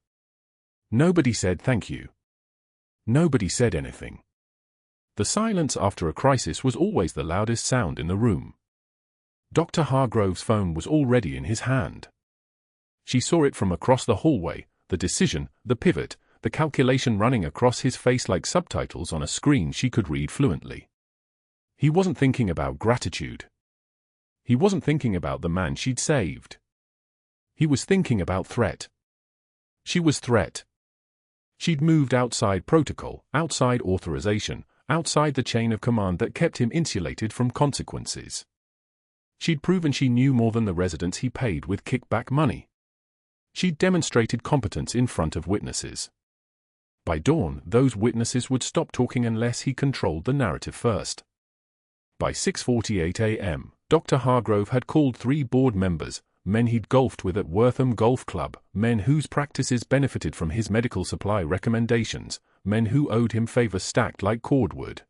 Nobody said thank you. Nobody said anything. The silence after a crisis was always the loudest sound in the room. Dr. Hargrove's phone was already in his hand. She saw it from across the hallway, the decision, the pivot, the calculation running across his face like subtitles on a screen she could read fluently. He wasn't thinking about gratitude. He wasn't thinking about the man she'd saved. He was thinking about threat. She was threat. She'd moved outside protocol, outside authorization, outside the chain of command that kept him insulated from consequences. She'd proven she knew more than the residents he paid with kickback money. She'd demonstrated competence in front of witnesses. By dawn, those witnesses would stop talking unless he controlled the narrative first. By 6:48 a.m., Dr. Hargrove had called 3 board members, men he'd golfed with at Wortham Golf Club, men whose practices benefited from his medical supply recommendations, men who owed him favors stacked like cordwood.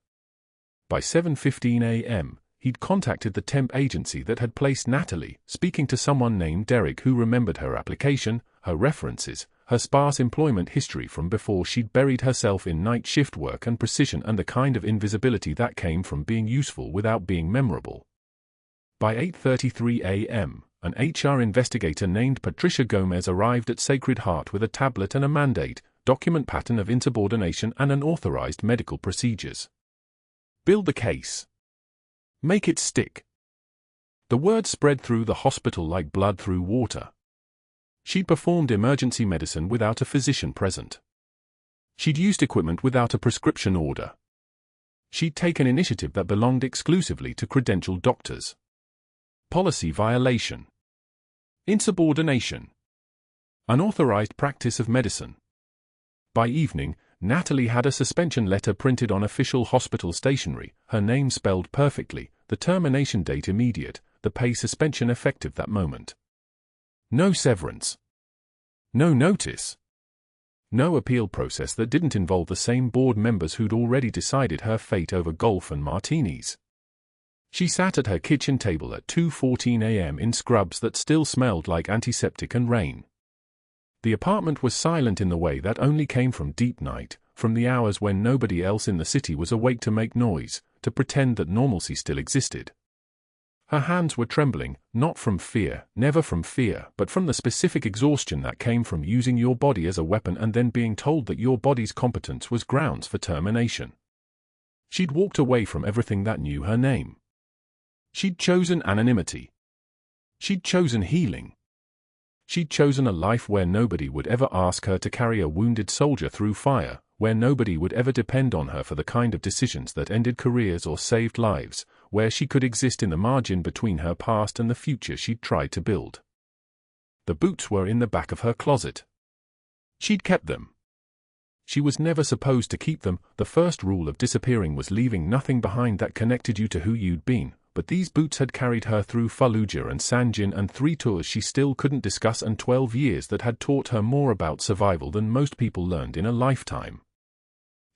By 7:15 a.m., he'd contacted the temp agency that had placed Natalie, speaking to someone named Derek who remembered her application, her references, her sparse employment history from before she'd buried herself in night shift work and precision and the kind of invisibility that came from being useful without being memorable. By 8:33 a.m., an HR investigator named Patricia Gomez arrived at Sacred Heart with a tablet and a mandate, document pattern of insubordination and an authorized medical procedures. Build the case. Make it stick. The word spread through the hospital like blood through water. She'd performed emergency medicine without a physician present. She'd used equipment without a prescription order. She'd taken initiative that belonged exclusively to credentialed doctors. Policy violation. Insubordination. Unauthorized practice of medicine. By evening, Natalie had a suspension letter printed on official hospital stationery, her name spelled perfectly, the termination date immediate, the pay suspension effective that moment. No severance. No notice. No appeal process that didn't involve the same board members who'd already decided her fate over golf and martinis. She sat at her kitchen table at 2:14 a.m. in scrubs that still smelled like antiseptic and rain. The apartment was silent in the way that only came from deep night, from the hours when nobody else in the city was awake to make noise, to pretend that normalcy still existed. Her hands were trembling, not from fear, never from fear, but from the specific exhaustion that came from using your body as a weapon and then being told that your body's competence was grounds for termination. She'd walked away from everything that knew her name. She'd chosen anonymity. She'd chosen healing. She'd chosen a life where nobody would ever ask her to carry a wounded soldier through fire, where nobody would ever depend on her for the kind of decisions that ended careers or saved lives, where she could exist in the margin between her past and the future she'd tried to build. The boots were in the back of her closet. She'd kept them. She was never supposed to keep them. The first rule of disappearing was leaving nothing behind that connected you to who you'd been, but these boots had carried her through Fallujah and Sanjin and 3 tours she still couldn't discuss and 12 years that had taught her more about survival than most people learned in a lifetime.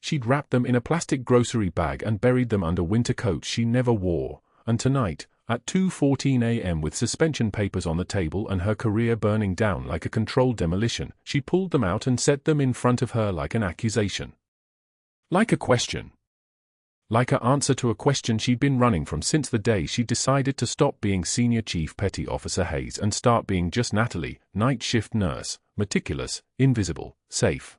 She'd wrapped them in a plastic grocery bag and buried them under winter coats she never wore, and tonight, at 2:14 a.m. with suspension papers on the table and her career burning down like a controlled demolition, she pulled them out and set them in front of her like an accusation. Like a question. Like an answer to a question she'd been running from since the day she decided to stop being Senior Chief Petty Officer Hayes and start being just Natalie, night shift nurse, meticulous, invisible, safe.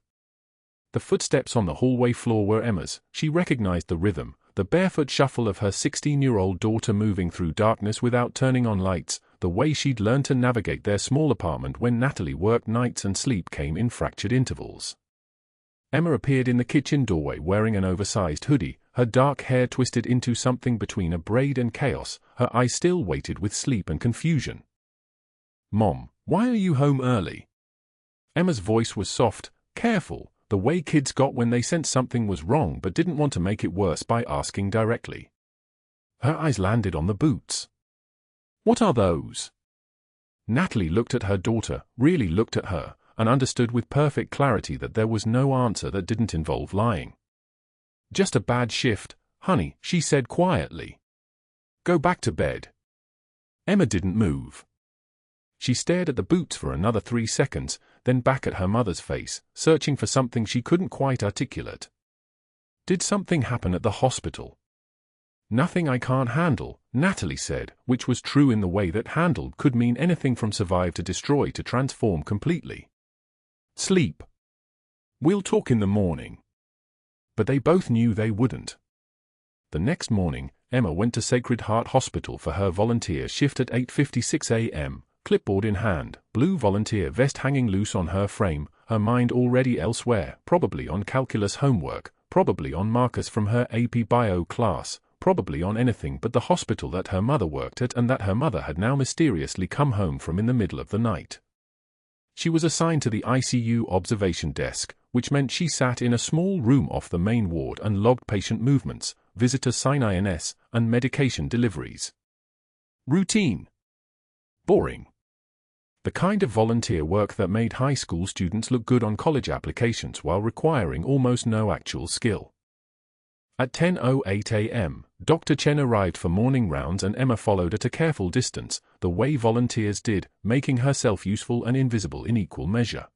The footsteps on the hallway floor were Emma's. She recognized the rhythm, the barefoot shuffle of her 16-year-old daughter moving through darkness without turning on lights, the way she'd learned to navigate their small apartment when Natalie worked nights and sleep came in fractured intervals. Emma appeared in the kitchen doorway wearing an oversized hoodie, her dark hair twisted into something between a braid and chaos, her eyes still weighted with sleep and confusion. "Mom, why are you home early?" Emma's voice was soft, careful, the way kids got when they sensed something was wrong but didn't want to make it worse by asking directly. Her eyes landed on the boots. "What are those?" Natalie looked at her daughter, really looked at her, and understood with perfect clarity that there was no answer that didn't involve lying. "Just a bad shift, honey," she said quietly. "Go back to bed." Emma didn't move. She stared at the boots for another 3 seconds, then back at her mother's face, searching for something she couldn't quite articulate. "Did something happen at the hospital?" "Nothing I can't handle," Natalie said, which was true in the way that handled could mean anything from survive to destroy to transform completely. "Sleep. We'll talk in the morning." But they both knew they wouldn't. The next morning, Emma went to Sacred Heart Hospital for her volunteer shift at 8:56 a.m., clipboard in hand, blue volunteer vest hanging loose on her frame, her mind already elsewhere, probably on calculus homework, probably on Marcus from her AP Bio class, probably on anything but the hospital that her mother worked at and that her mother had now mysteriously come home from in the middle of the night. She was assigned to the ICU observation desk, which meant she sat in a small room off the main ward and logged patient movements, visitor sign-ins, and medication deliveries. Routine. Boring. The kind of volunteer work that made high school students look good on college applications while requiring almost no actual skill. At 10:08 a.m., Dr. Chen arrived for morning rounds and Emma followed at a careful distance, the way volunteers did, making herself useful and invisible in equal measure.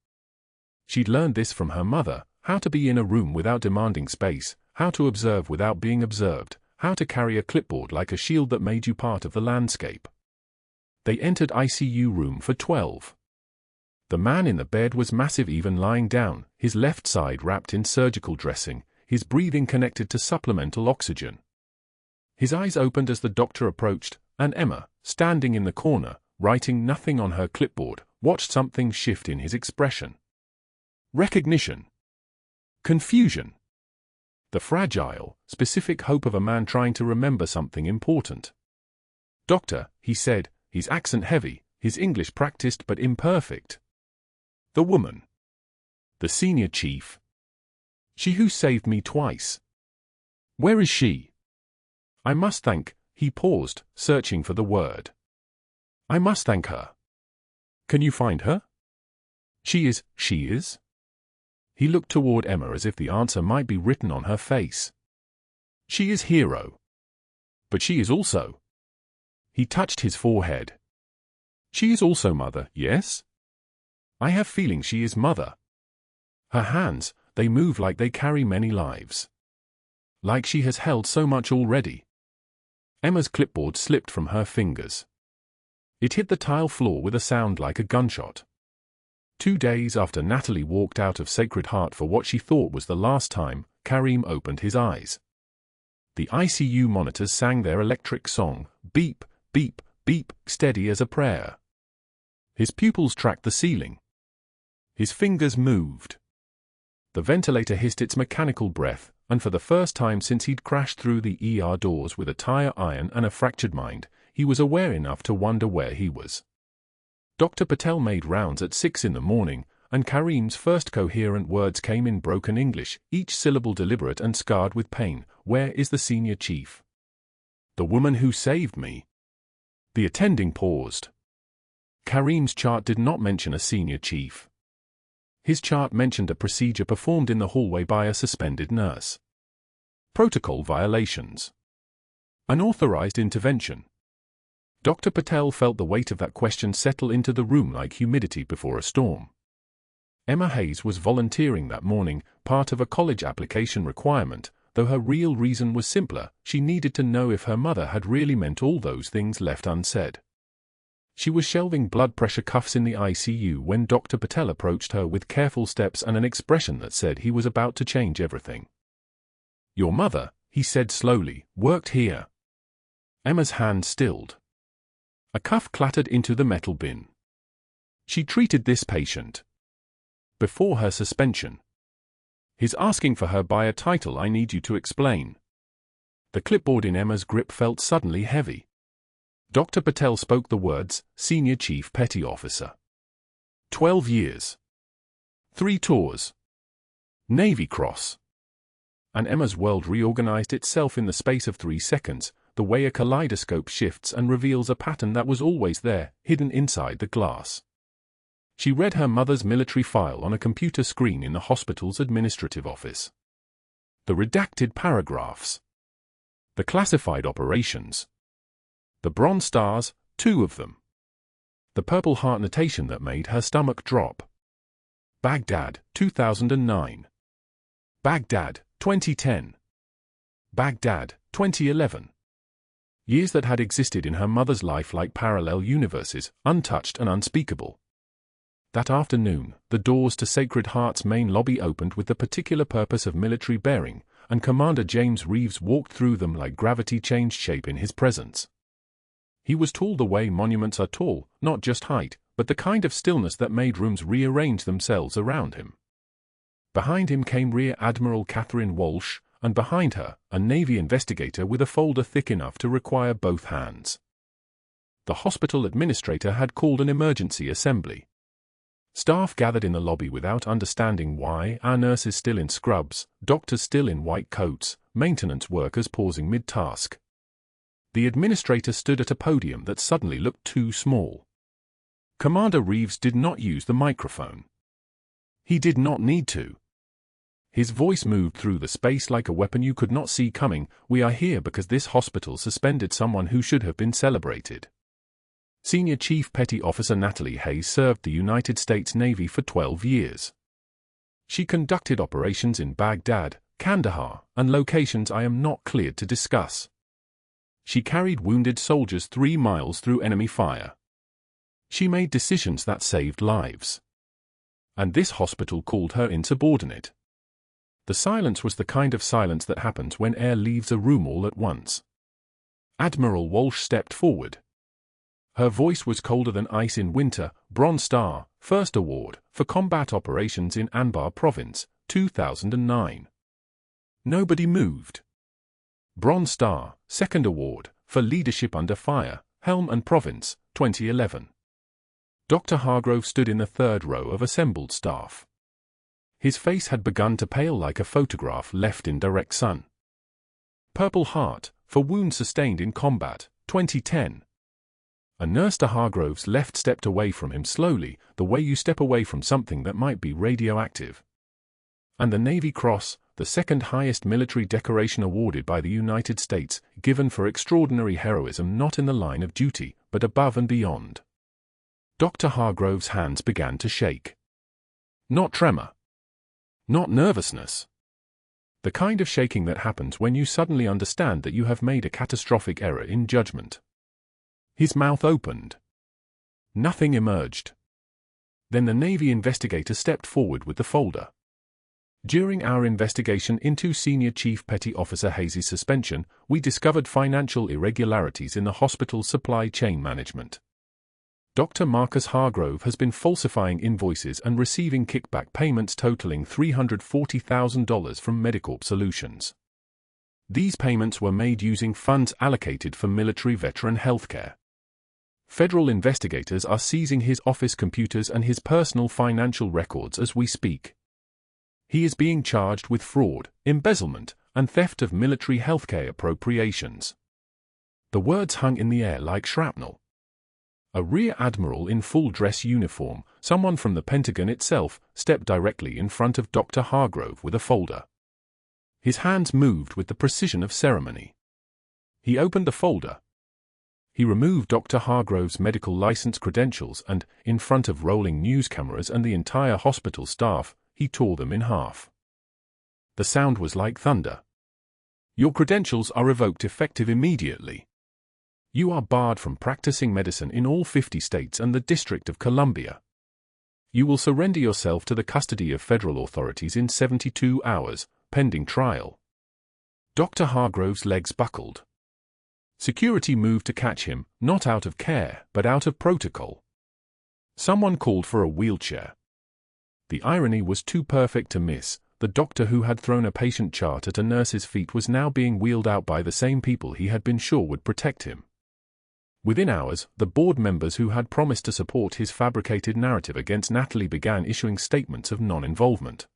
She'd learned this from her mother, how to be in a room without demanding space, how to observe without being observed, how to carry a clipboard like a shield that made you part of the landscape. They entered ICU room for 12. The man in the bed was massive even lying down, his left side wrapped in surgical dressing, his breathing connected to supplemental oxygen. His eyes opened as the doctor approached, and Emma, standing in the corner, writing nothing on her clipboard, watched something shift in his expression. Recognition. Confusion. The fragile, specific hope of a man trying to remember something important. "Doctor," he said, his accent heavy, his English practiced but imperfect. "The woman. The senior chief. She who saved me twice. Where is she? I must thank," he paused, searching for the word. "I must thank her. Can you find her?" She is. He looked toward Emma as if the answer might be written on her face. "She is hero. But she is also." He touched his forehead. "She is also mother, yes? I have feeling she is mother." Her hands, they move like they carry many lives. Like she has held so much already. Emma's clipboard slipped from her fingers. It hit the tile floor with a sound like a gunshot. 2 days after Natalie walked out of Sacred Heart for what she thought was the last time, Karim opened his eyes. The ICU monitors sang their electric song, beep, beep, beep, steady as a prayer. His pupils tracked the ceiling. His fingers moved. The ventilator hissed its mechanical breath, and for the first time since he'd crashed through the ER doors with a tire iron and a fractured mind, he was aware enough to wonder where he was. Dr. Patel made rounds at 6 in the morning, and Karim's first coherent words came in broken English, each syllable deliberate and scarred with pain. "Where is the senior chief?" "The woman who saved me." The attending paused. Karim's chart did not mention a senior chief. His chart mentioned a procedure performed in the hallway by a suspended nurse. Protocol violations. Unauthorized intervention. Dr. Patel felt the weight of that question settle into the room like humidity before a storm. Emma Hayes was volunteering that morning, part of a college application requirement, though her real reason was simpler: she needed to know if her mother had really meant all those things left unsaid. She was shelving blood pressure cuffs in the ICU when Dr. Patel approached her with careful steps and an expression that said he was about to change everything. "Your mother," he said slowly, "worked here." Emma's hand stilled. A cuff clattered into the metal bin. She treated this patient before her suspension. "He's asking for her by a title I need you to explain." The clipboard in Emma's grip felt suddenly heavy. Dr. Patel spoke the words, "Senior Chief Petty Officer. 12 years. 3 tours. Navy Cross." And Emma's world reorganized itself in the space of 3 seconds, the way a kaleidoscope shifts and reveals a pattern that was always there, hidden inside the glass. She read her mother's military file on a computer screen in the hospital's administrative office. The redacted paragraphs. The classified operations. The bronze stars, 2 of them. The Purple Heart notation that made her stomach drop. Baghdad, 2009. Baghdad, 2010. Baghdad, 2011. Years that had existed in her mother's life like parallel universes, untouched and unspeakable. That afternoon, the doors to Sacred Heart's main lobby opened with the particular purpose of military bearing, and Commander James Reeves walked through them like gravity changed shape in his presence. He was tall the way monuments are tall, not just height, but the kind of stillness that made rooms rearrange themselves around him. Behind him came Rear Admiral Catherine Walsh, and behind her, a Navy investigator with a folder thick enough to require both hands. The hospital administrator had called an emergency assembly. Staff gathered in the lobby without understanding why, our nurses still in scrubs, doctors still in white coats, maintenance workers pausing mid-task. The administrator stood at a podium that suddenly looked too small. Commander Reeves did not use the microphone. He did not need to. His voice moved through the space like a weapon you could not see coming. "We are here because this hospital suspended someone who should have been celebrated." Senior Chief Petty Officer Natalie Hayes served the United States Navy for 12 years. She conducted operations in Baghdad, Kandahar, and locations I am not cleared to discuss. She carried wounded soldiers 3 miles through enemy fire. She made decisions that saved lives. And this hospital called her insubordinate. The silence was the kind of silence that happens when air leaves a room all at once. Admiral Walsh stepped forward. Her voice was colder than ice in winter. "Bronze Star, First Award, for Combat Operations in Anbar Province, 2009. Nobody moved. Bronze Star, Second Award, for Leadership Under Fire, Helm and Province, 2011. Dr. Hargrove stood in the 3rd row of assembled staff. His face had begun to pale like a photograph left in direct sun. Purple Heart, for Wounds Sustained in Combat, 2010. A nurse to Hargrove's left stepped away from him slowly, the way you step away from something that might be radioactive. And the Navy Cross, the 2nd highest military decoration awarded by the United States, given for extraordinary heroism not in the line of duty, but above and beyond. Dr. Hargrove's hands began to shake. Not tremor. Not nervousness. The kind of shaking that happens when you suddenly understand that you have made a catastrophic error in judgment. His mouth opened. Nothing emerged. Then the Navy investigator stepped forward with the folder. "During our investigation into Senior Chief Petty Officer Hayes' suspension, we discovered financial irregularities in the hospital's supply chain management. Dr. Marcus Hargrove has been falsifying invoices and receiving kickback payments totaling $340,000 from Medicorp Solutions. These payments were made using funds allocated for military veteran healthcare. Federal investigators are seizing his office computers and his personal financial records as we speak. He is being charged with fraud, embezzlement, and theft of military healthcare appropriations." The words hung in the air like shrapnel. A rear admiral in full dress uniform, someone from the Pentagon itself, stepped directly in front of Dr. Hargrove with a folder. His hands moved with the precision of ceremony. He opened the folder. He removed Dr. Hargrove's medical license credentials and, in front of rolling news cameras and the entire hospital staff, he tore them in half. The sound was like thunder. Your credentials are revoked effective immediately. You are barred from practicing medicine in all 50 states and the District of Columbia. You will surrender yourself to the custody of federal authorities in 72 hours, pending trial. Dr. Hargrove's legs buckled. Security moved to catch him, not out of care, but out of protocol. Someone called for a wheelchair. The irony was too perfect to miss. The doctor who had thrown a patient chart at a nurse's feet was now being wheeled out by the same people he had been sure would protect him. Within hours, the board members who had promised to support his fabricated narrative against Natalie began issuing statements of non-involvement.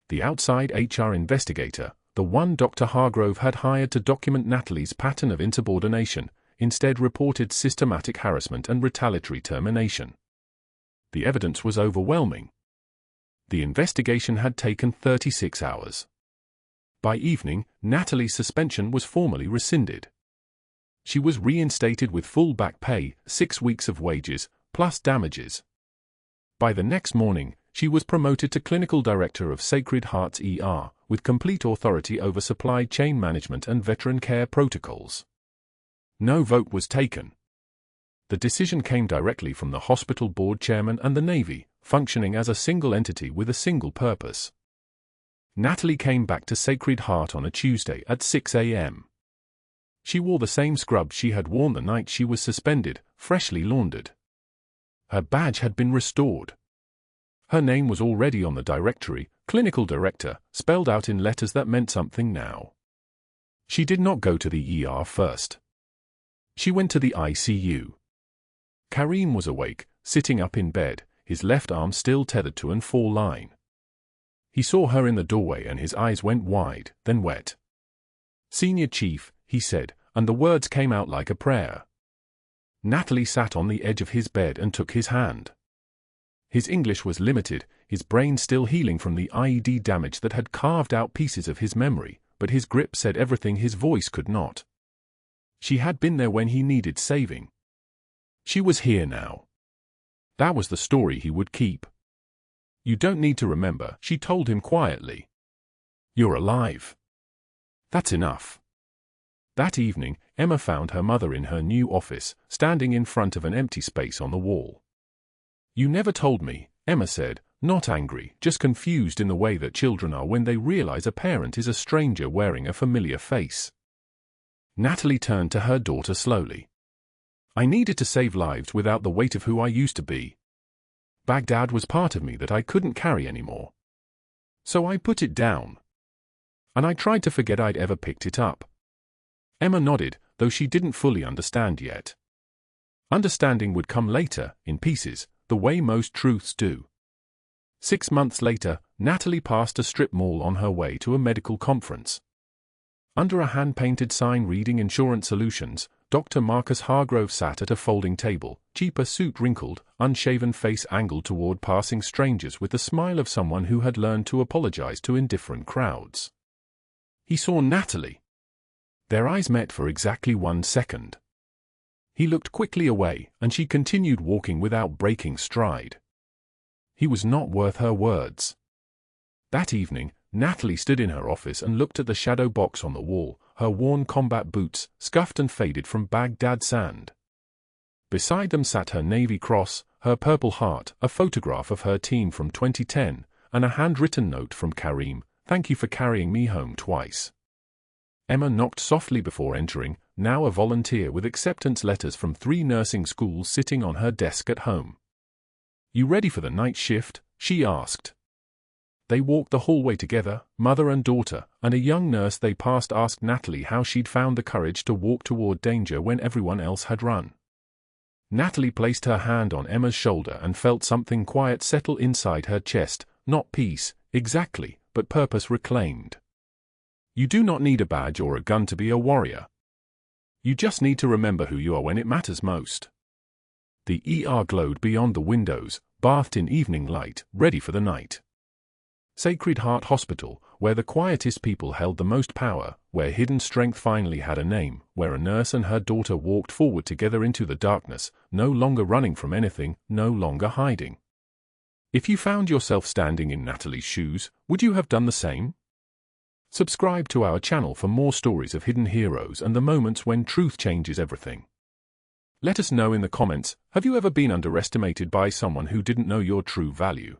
The outside HR investigator, the one Dr. Hargrove had hired to document Natalie's pattern of insubordination, instead reported systematic harassment and retaliatory termination. The evidence was overwhelming. The investigation had taken 36 hours. By evening, Natalie's suspension was formally rescinded. She was reinstated with full back pay, 6 weeks of wages, plus damages. By the next morning, she was promoted to clinical director of Sacred Heart's ER, with complete authority over supply chain management and veteran care protocols. No vote was taken. The decision came directly from the hospital board chairman and the Navy, functioning as a single entity with a single purpose. Natalie came back to Sacred Heart on a Tuesday at 6 a.m. She wore the same scrubs she had worn the night she was suspended, freshly laundered. Her badge had been restored. Her name was already on the directory, clinical director, spelled out in letters that meant something now. She did not go to the ER first. She went to the ICU. Karim was awake, sitting up in bed, his left arm still tethered to an fall line. He saw her in the doorway and his eyes went wide, then wet. "Senior Chief," he said, and the words came out like a prayer. Natalie sat on the edge of his bed and took his hand. His English was limited, his brain still healing from the IED damage that had carved out pieces of his memory, but his grip said everything his voice could not. She had been there when he needed saving. She was here now. That was the story he would keep. "You don't need to remember," she told him quietly. "You're alive. That's enough." That evening, Emma found her mother in her new office, standing in front of an empty space on the wall. "You never told me," Emma said, not angry, just confused in the way that children are when they realize a parent is a stranger wearing a familiar face. Natalie turned to her daughter slowly. "I needed to save lives without the weight of who I used to be. Baghdad was part of me that I couldn't carry anymore. So I put it down. And I tried to forget I'd ever picked it up." Emma nodded, though she didn't fully understand yet. Understanding would come later, in pieces, the way most truths do. 6 months later, Natalie passed a strip mall on her way to a medical conference. Under a hand-painted sign reading Insurance Solutions, Dr. Marcus Hargrove sat at a folding table, cheaper suit wrinkled, unshaven face angled toward passing strangers with the smile of someone who had learned to apologize to indifferent crowds. He saw Natalie. Their eyes met for exactly 1 second. He looked quickly away, and she continued walking without breaking stride. He was not worth her words. That evening, Natalie stood in her office and looked at the shadow box on the wall, her worn combat boots, scuffed and faded from Baghdad sand. Beside them sat her Navy Cross, her Purple Heart, a photograph of her team from 2010, and a handwritten note from Karim, "Thank you for carrying me home twice." Emma knocked softly before entering, now a volunteer with acceptance letters from 3 nursing schools sitting on her desk at home. "You ready for the night shift?" she asked. They walked the hallway together, mother and daughter, and a young nurse they passed asked Natalie how she'd found the courage to walk toward danger when everyone else had run. Natalie placed her hand on Emma's shoulder and felt something quiet settle inside her chest, not peace, exactly, but purpose reclaimed. You do not need a badge or a gun to be a warrior. You just need to remember who you are when it matters most. The ER glowed beyond the windows, bathed in evening light, ready for the night. Sacred Heart Hospital, where the quietest people held the most power, where hidden strength finally had a name, where a nurse and her daughter walked forward together into the darkness, no longer running from anything, no longer hiding. If you found yourself standing in Natalie's shoes, would you have done the same? Subscribe to our channel for more stories of hidden heroes and the moments when truth changes everything. Let us know in the comments, have you ever been underestimated by someone who didn't know your true value?